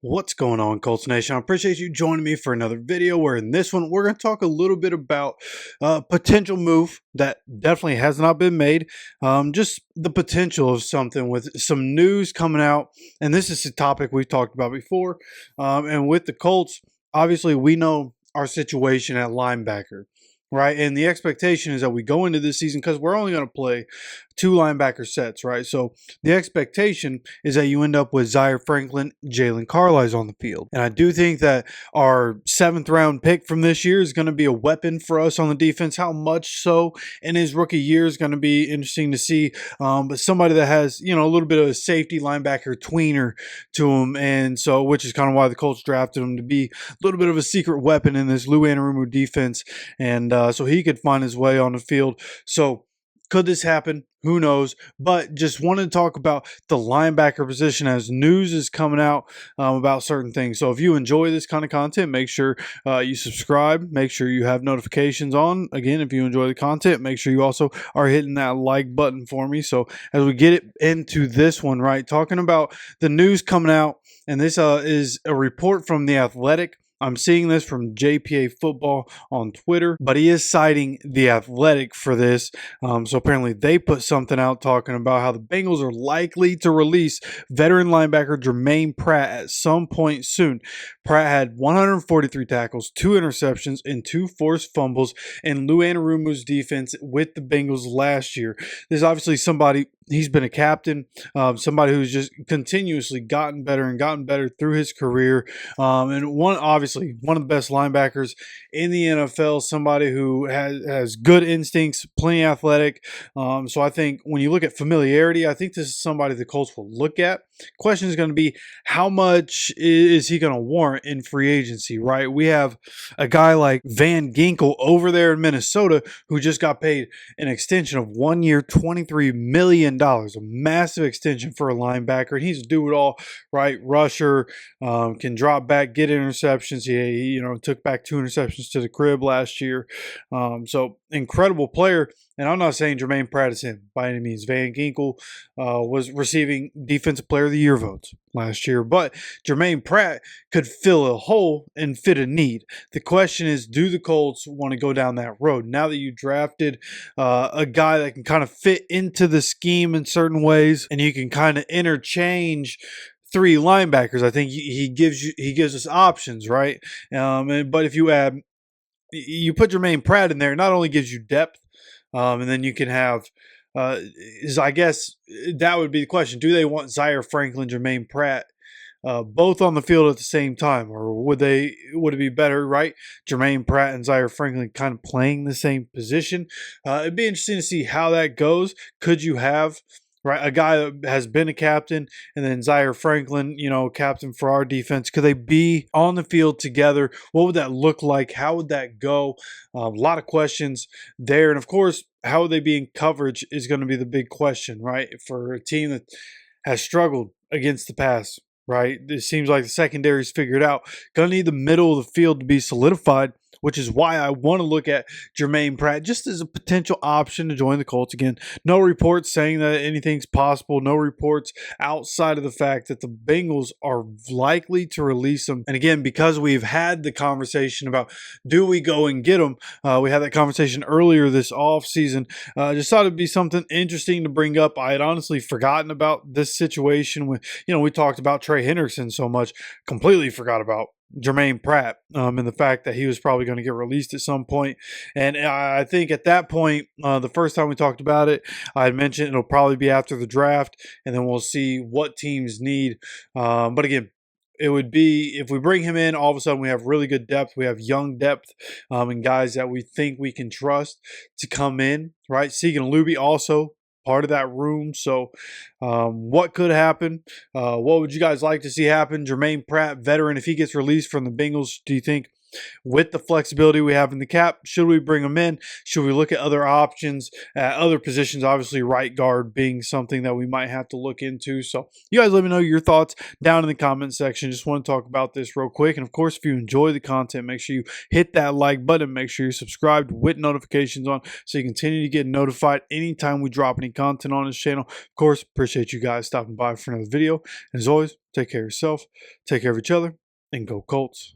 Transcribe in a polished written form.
What's going on, Colts Nation? I appreciate you joining me for another video where in this one, we're going to talk a little bit about a potential move that definitely has not been made. Just the potential of something with some news coming out. And this is a topic we've talked about before. And with the Colts, obviously we know our situation at linebacker. Right. And the expectation is that we go into this season because we're only going to play two linebacker sets. Right. So the expectation is that you end up with Zaire Franklin, Jalen Carlisle on the field. And I do think that our 7th round pick from this year is going to be a weapon for us on the defense. How much so in his rookie year is going to be interesting to see. But somebody that has, a little bit of a safety linebacker tweener to him. And so, which is kind of why the Colts drafted him to be a little bit of a secret weapon in this Lou Anarumo defense. And so he could find his way on the field. So could this happen? Who knows? But just wanted to talk about the linebacker position as news is coming out about certain things. So if you enjoy this kind of content, make sure you subscribe. Make sure you have notifications on. Again, if you enjoy the content, make sure you also are hitting that like button for me. So as we get into this one, right, talking about the news coming out, and this is a report from The Athletic. I'm seeing this from JPA Football on Twitter, but he is citing The Athletic for this. So apparently they put something out talking about how the Bengals are likely to release veteran linebacker Germaine Pratt at some point soon. Pratt had 143 tackles, 2 interceptions, and 2 forced fumbles in Lou Anarumo's defense with the Bengals last year. There's obviously somebody, he's been a captain, somebody who's just continuously gotten better and gotten better through his career. And obviously one of the best linebackers in the NFL, somebody who has good instincts, plenty athletic. So I think when you look at familiarity, I think this is somebody the Colts will look at. Question is going to be, how much is he going to warrant in free agency, right? We have a guy like Van Ginkel over there in Minnesota who just got paid an extension of 1 year, $23 million, a massive extension for a linebacker. And he's a do-it-all, right? Rusher, can drop back, get interceptions. He took back 2 interceptions to the crib last year. So incredible player. And I'm not saying Germaine Pratt is him by any means. Van Ginkel was receiving Defensive Player of the Year votes last year. But Germaine Pratt could fill a hole and fit a need. The question is, do the Colts want to go down that road? Now that you drafted a guy that can kind of fit into the scheme in certain ways, and you can kind of interchange 3 linebackers, I think he gives us options, right? But if you put Germaine Pratt in there, it not only gives you depth, and then you can have, I guess that would be the question. Do they want Zaire Franklin, Germaine Pratt, both on the field at the same time? Or would it be better, right? Germaine Pratt and Zaire Franklin kind of playing the same position. It'd be interesting to see how that goes. Could you have, right, a guy that has been a captain and then Zaire Franklin, captain for our defense? Could they be on the field together? What would that look like? How would that go? A lot of questions there. And of course, how would they be in coverage is going to be the big question, right? For a team that has struggled against the pass, right? It seems like the secondary's figured out. Going to need the middle of the field to be solidified, which is why I want to look at Germaine Pratt just as a potential option to join the Colts. Again, no reports saying that anything's possible. No reports outside of the fact that the Bengals are likely to release him. And again, because we've had the conversation about, do we go and get him? We had that conversation earlier this offseason. Just thought it'd be something interesting to bring up. I had honestly forgotten about this situation when, we talked about Trey Hendrickson so much, completely forgot about Germaine Pratt, and the fact that he was probably going to get released at some point. And I think at that point, the first time we talked about it, I had mentioned it'll probably be after the draft, and then we'll see what teams need. But again, it would be, if we bring him in, all of a sudden we have really good depth. We have young depth, and guys that we think we can trust to come in, right? Segan Luby also part of that room. So what could happen? What would you guys like to see happen? Germaine Pratt, veteran, if he gets released from the Bengals, do you think with the flexibility we have in the cap, should we bring him in? Should we look at other options at other positions? Obviously, right guard being something that we might have to look into. So you guys let me know your thoughts down in the comment section. Just want to talk about this real quick. And of course, if you enjoy the content, make sure you hit that like button. Make sure you're subscribed with notifications on so you continue to get notified anytime we drop any content on this channel. Of course, appreciate you guys stopping by for another video. And as always, take care of yourself, take care of each other, and go Colts.